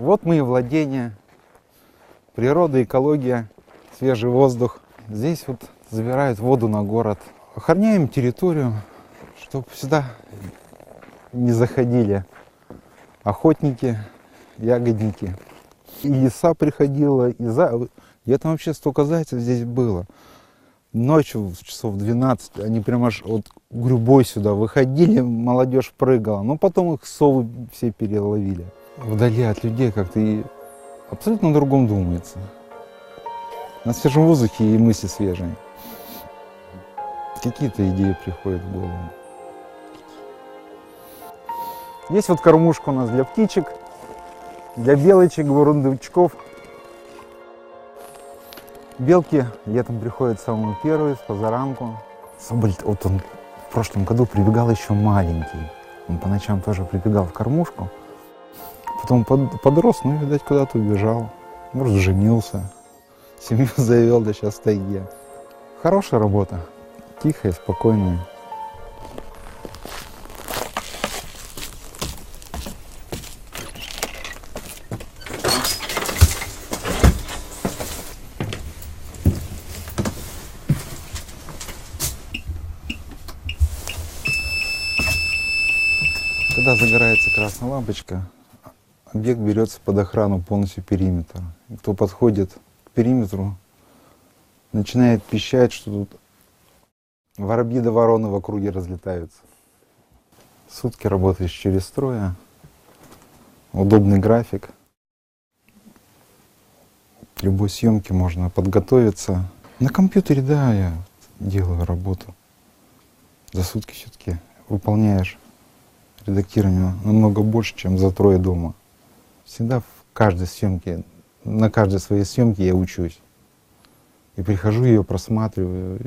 Вот мои владения, природа, экология, свежий воздух. Здесь вот забирают воду на город. Охраняем территорию, чтобы сюда не заходили охотники, ягодники. И лиса приходила, где-то вообще столько зайцев здесь было. Ночью, часов 12, они прямо аж вот гурьбой сюда выходили, молодежь прыгала. Но потом их совы все переловили. Вдали от людей как-то и абсолютно другом думается. На свежем воздухе и мысли свежие. Какие-то идеи приходят в голову. Есть вот кормушка у нас для птичек, для белочек, бурундучков. Белки летом приходят самые первые, с позаранку. Соболь, вот он в прошлом году прибегал еще маленький. Он по ночам тоже прибегал в кормушку. Потом подрос, ну, видать, куда-то убежал. Может, женился, семью завел, да сейчас в тайге. Хорошая работа, тихая, спокойная. Когда загорается красная лампочка, объект берется под охрану полностью периметра. И кто подходит к периметру, начинает пищать, что тут воробьи да вороны в округе разлетаются. Сутки работаешь через строя, удобный график. К любой съемке можно подготовиться. На компьютере, да, я делаю работу. За сутки все-таки выполняешь редактирование намного больше, чем за трое дома. Всегда в каждой съемке, на каждой своей съемке я учусь. И прихожу, ее просматриваю.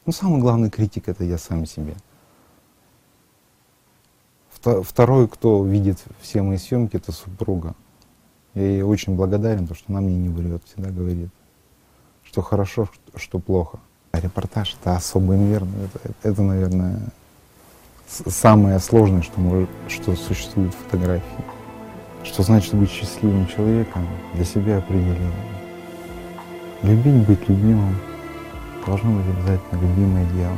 Ну, самый главный критик — это я сам себе. Второй, кто видит все мои съемки, это супруга. Я ей очень благодарен, потому что она мне не врет, всегда говорит, что хорошо, что плохо. Репортаж — это особый мир, это, наверное, самое сложное, что существует в фотографии. Что значит быть счастливым человеком, для себя определил. Любить, быть любимым, должно быть обязательно любимое дело.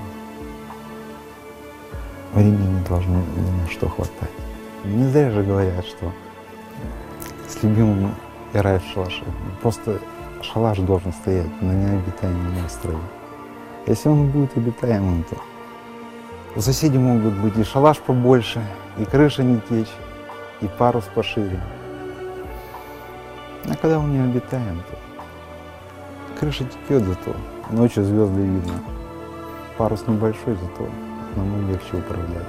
Времени не должно ни на что хватать. Не зря же говорят, что с любимым и рай в шалаше. Просто шалаш должен стоять на необитаемом острове. Если он будет обитаемым, то у соседей могут быть и шалаш побольше, и крыша не течь, и парус пошире. А когда он не обитаем, то крыша текет, зато ночью звезды видно. Парус небольшой, зато намного легче управлять.